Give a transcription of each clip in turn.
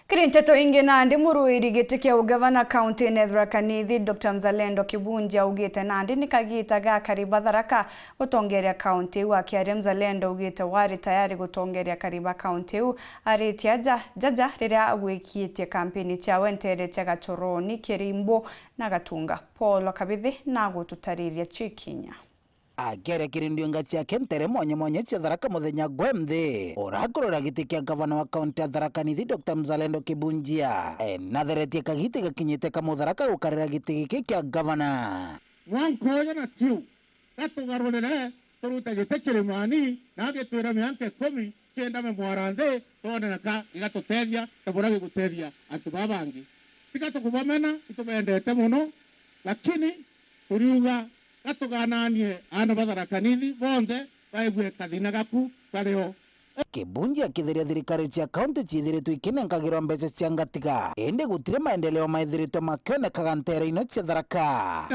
Kirinteto inge Nandi muruiri giti kia ugavana county Tharaka Nithi Dr. Mzalendo Kibunja ugite Nandi nikagita kariba Tharaka gutongeria county wa kiaria Mzalendo ugite wari tayari gutongeria kariba county aritia jaja riria agwikitie kampeni cia wentere cia Gachoroni Kirimbo na Gatunga. Paul Kabithi na gututariria Chikinya. Akere kirindio ngati ya kentere monye cia Tharaka muthenya gwemthi urakorora giti kia gavana wa kaunti ya Tharaka Nithi Dr. Mzalendo Kibunja natheretie kagiti gakinyite kamutharaka gukarira giti giki kia gavana mwankoya na tiu gatugarurire turuta giti kirimani na gitwira mianke 10 kenda me mwaranthe tone naka igatutethia tabura gigutethia antu babangi tigatukubamena itubendete muno lakini turiuga gatugananie ana Tharaka Nithi bonthe baigwe kathina gaku kareo. Kibunja kitheria thirikari cia kaunti cithiritwe ikinengagirwa mbeca cia ngatiga indi gutire maendeleo maithiritwe makionekaga ntere-ino cia Tharaka.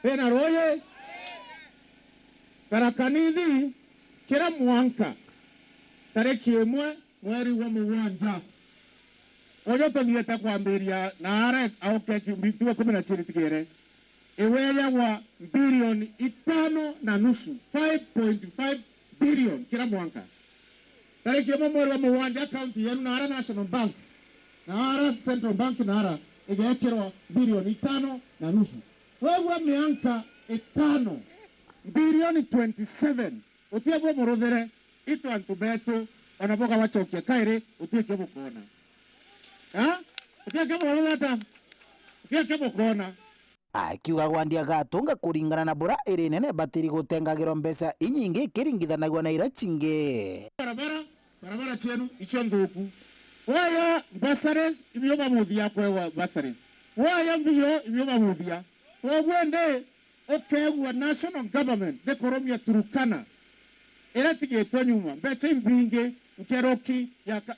Pena roye Tharaka Nithi kira mwanka tariki 1 mweri wa mugwanja ojo tuthiete kwambiria na are auke kimbitwe 12 tigere eweya wa bilioni 5.5 5.5 billion kila mwaka. Tariki ya mweri wa mugwanja kaunti yenu na ara National Bank na ara Central Bank na ara igekirwa bilioni 5.5. Wewe mianka 5 bilioni 27 utiebwo muruthere itu antu betu onaboga wachokia kaire utieke bukona. Utieke bukona utieke bukona. Akiuga gwandia Gatunga kuringana na bura iri nene batiri gutengagirwo mbeca inyingi kiringithanagwa na ira chingi. Barabara cienu icio nthuku. Waya basares ibyo bamuthia kwewa basares. Waya mbio ibyo bamuthia. Wogwende okegwa national government de koromia Turukana. Era tigitwe nyuma mbeca imbingi nkeroki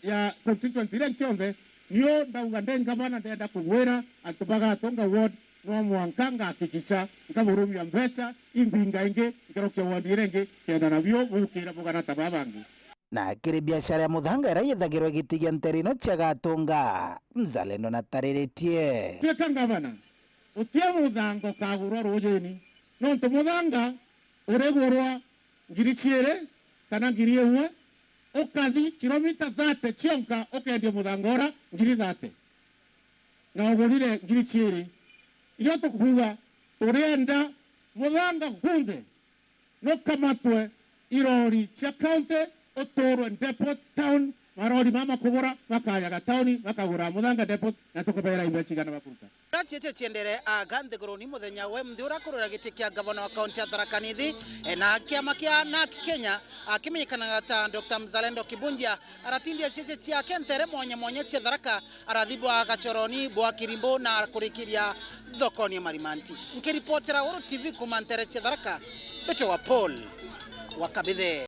ya constituency ile ntionde niyo ndauga ndengavana ndenda kugwira antubaga Gatunga ward no mwankanga akikisha ngaburumya mbeca imbinga inge ngerokia ward irenge kenda nabyo bukira bugana tababangi. Na kiri biashara ya muthanga irayethagirwo gitigia nterino cia Gatunga Mzalendo na tariritie Pika ngavana utia muthango kagurwa rujeni no ntu muthanga uregurwa ngiri ciere kana ngiri 1 ukathi kilomita 30 chionka ukendia muthangora ngiri 30 na ugurire ngiri ciere iyo tukuga turenda muthanga gunthe no kamatwe irori cia county utoro depot town marori mama kugura makayaga town makagura muthanga depot na tukubera imbechi gana bakuruta Ratiete tiendere agande goroni muthenya we mthura kurura giti kia gavana wa kaunti ya Tharaka Nithi na kiama kia na Kenya akimenyekana ta Dr. Mzalendo Kibunja aratindia ciece cia kentere monye cia Tharaka arathibwa Gachoroni bwa Kirimbo na kurikiria thokoni Marimanti. Nkiripotera Uru TV kumantere cia Tharaka Beto wa Paul wa Kabithe.